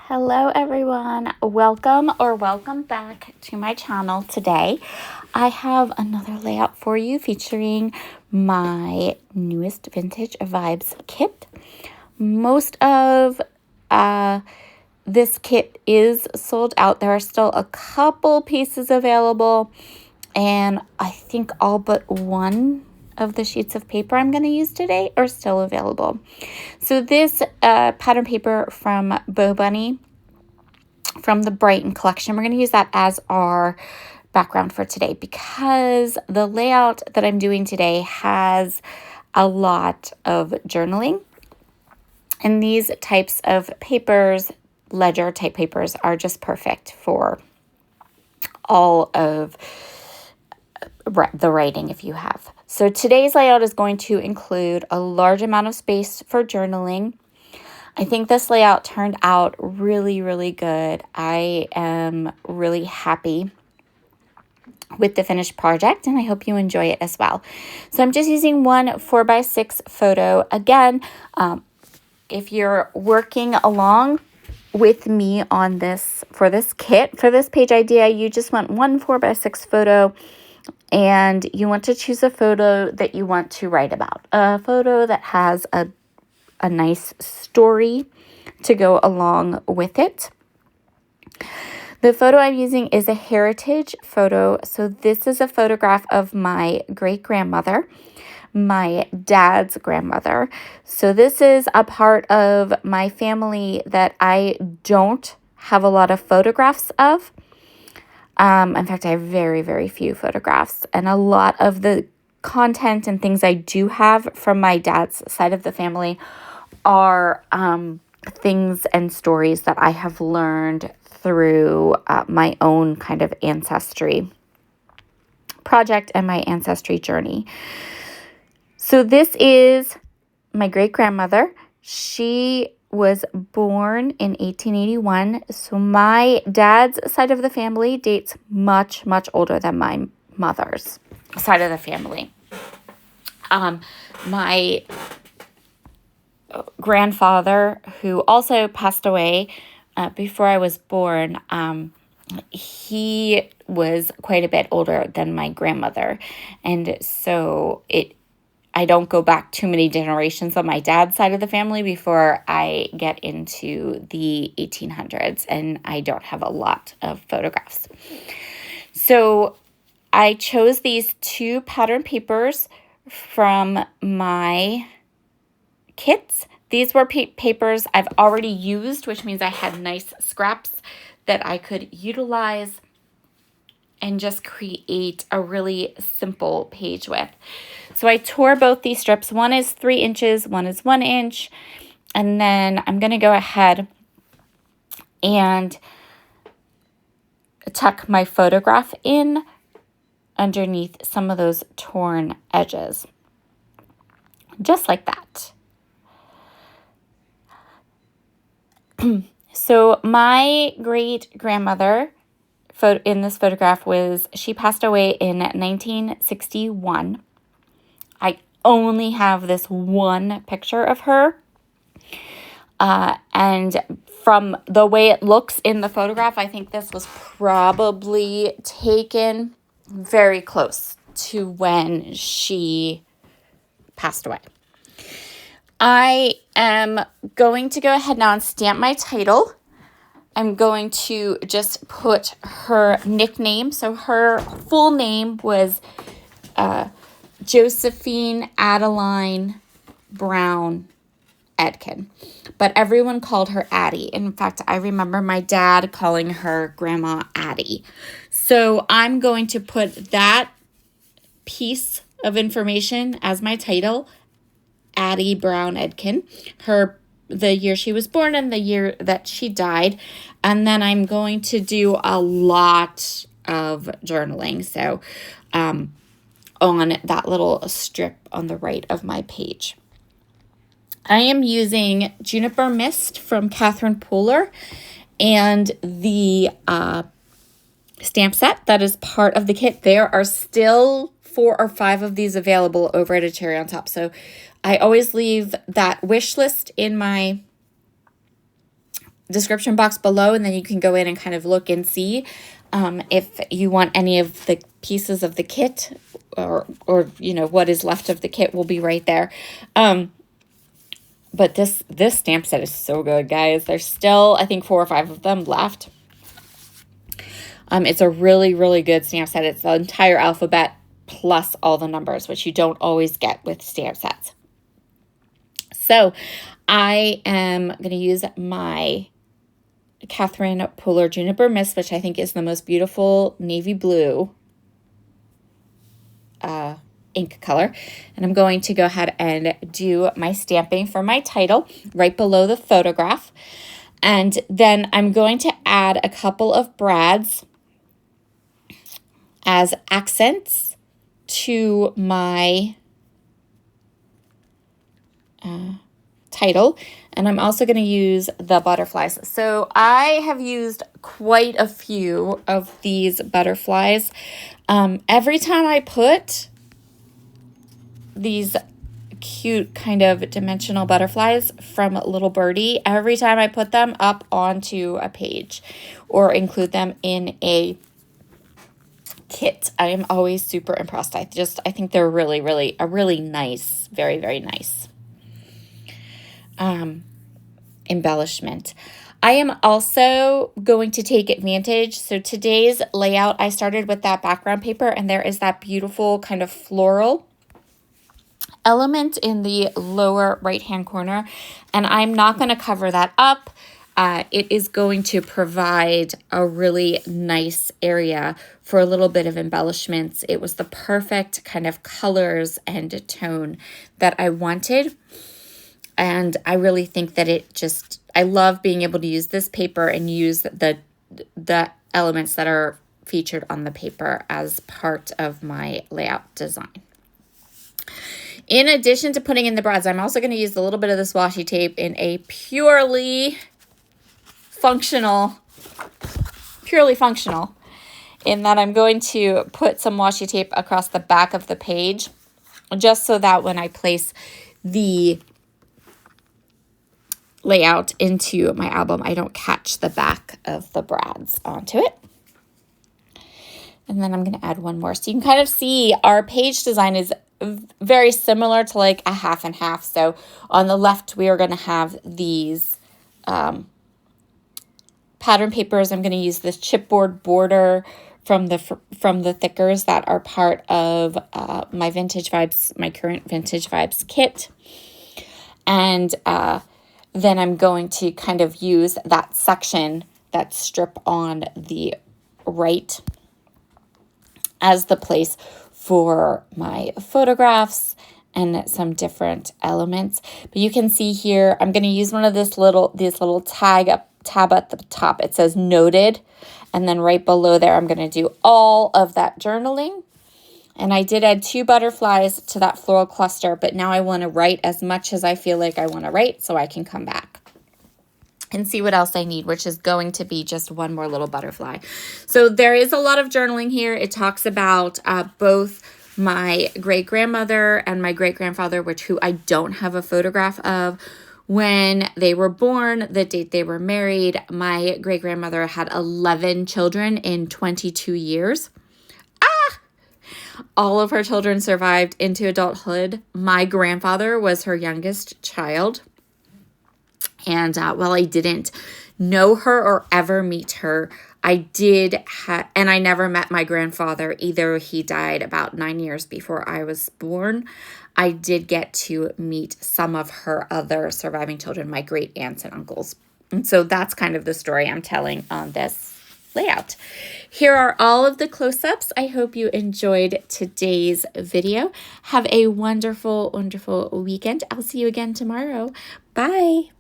Hello everyone, welcome back to my channel. Today I have another layout for you featuring my newest Vintage Vibes kit. Most of this kit is sold out. There are still a couple pieces available, and I think all but one of the sheets of paper I'm going to use today are still available. So this pattern paper from Bo Bunny from the Brighton collection, we're going to use that as our background for today because the layout that I'm doing today has a lot of journaling. And these types of papers, ledger type papers, are just perfect for all of the writing if you have. So today's layout is going to include a large amount of space for journaling. I think this layout turned out really, really good. I am really happy with the finished project, and I hope you enjoy it as well. So I'm just using one 4x6 photo. Again, if you're working along with me on this, for this kit, for this page idea, you just want one 4x6 photo, and you want to choose a photo that you want to write about. A photo that has a nice story to go along with it. The photo I'm using is a heritage photo. So this is a photograph of my great-grandmother, my dad's grandmother. So this is a part of my family that I don't have a lot of photographs of. In fact, I have very, very few photographs, and a lot of the content and things I do have from my dad's side of the family are things and stories that I have learned through my own kind of ancestry project and my ancestry journey. So this is my great-grandmother. She was born in 1881. So my dad's side of the family dates much, much older than my mother's side of the family. My grandfather, who also passed away before I was born, he was quite a bit older than my grandmother. And so I don't go back too many generations on my dad's side of the family before I get into the 1800s, and I don't have a lot of photographs. So I chose these two pattern papers from my kits. These were papers I've already used, which means I had nice scraps that I could utilize and just create a really simple page with. So I tore both these strips. One is 3 inches, one is 1 inch. And then I'm going to go ahead and tuck my photograph in underneath some of those torn edges. Just like that. So my great-grandmother in this photograph she passed away in 1961. I only have this one picture of her. And from the way it looks in the photograph, I think this was probably taken very close to when she passed away. I am going to go ahead now and stamp my title. I'm going to just put her nickname. So her full name was Josephine Adeline Brown Edkin, but everyone called her Addie. In fact, I remember my dad calling her Grandma Addie. So I'm going to put that piece of information as my title, Addie Brown Edkin, the year she was born and the year that she died. And then I'm going to do a lot of journaling. So on that little strip on the right of my page. I am using Juniper Mist from Catherine Pooler and the stamp set that is part of the kit. There are still 4 or 5 of these available over at A Cherry on Top. So I always leave that wish list in my description box below, and then you can go in and kind of look and see if you want any of the pieces of the kit, or you know, what is left of the kit will be right there. But this stamp set is so good, guys. There's still, I think, 4 or 5 of them left. It's a really, really good stamp set. It's the entire alphabet plus all the numbers, which you don't always get with stamp sets. So I am going to use my Catherine Polar Juniper Mist, which I think is the most beautiful navy blue ink color. And I'm going to go ahead and do my stamping for my title right below the photograph. And then I'm going to add a couple of brads as accents to my title. And I'm also going to use the butterflies. So I have used quite a few of these butterflies. Every time I put these cute kind of dimensional butterflies from Little Birdie, every time I put them up onto a page or include them in a kit, I am always super impressed. I think they're really, really nice, very, very nice embellishment. I am also going to take advantage. So today's layout, I started with that background paper, and there is that beautiful kind of floral element in the lower right-hand corner, and I'm not going to cover that up. It is going to provide a really nice area for a little bit of embellishments. It was the perfect kind of colors and tone that I wanted. And I really think that I love being able to use this paper and use the elements that are featured on the paper as part of my layout design. In addition to putting in the brads, I'm also going to use a little bit of this washi tape in a purely functional, in that I'm going to put some washi tape across the back of the page, just so that when I place the layout into my album, I don't catch the back of the brads onto it. And then I'm going to add one more. So you can kind of see our page design is very similar to like a half and half. So on the left, we are going to have these pattern papers. I'm going to use this chipboard border from the thickers that are part of my Vintage Vibes, my current Vintage Vibes kit. And then I'm going to kind of use that section, that strip on the right, as the place for my photographs and some different elements. But you can see here, I'm going to use one of these little tab at the top. It says noted. And then right below there, I'm going to do all of that journaling. And I did add 2 butterflies to that floral cluster, but now I want to write as much as I feel like I want to write, so I can come back and see what else I need, which is going to be just one more little butterfly. So there is a lot of journaling here. It talks about both my great-grandmother and my great-grandfather, who I don't have a photograph of, when they were born, the date they were married. My great-grandmother had 11 children in 22 years. All of her children survived into adulthood. My grandfather was her youngest child. And while I didn't know her or ever meet her, I did and I never met my grandfather either. He died about 9 years before I was born. I did get to meet some of her other surviving children, my great aunts and uncles. And so that's kind of the story I'm telling on this layout. Here are all of the close-ups. I hope you enjoyed today's video. Have a wonderful, wonderful weekend. I'll see you again tomorrow. Bye.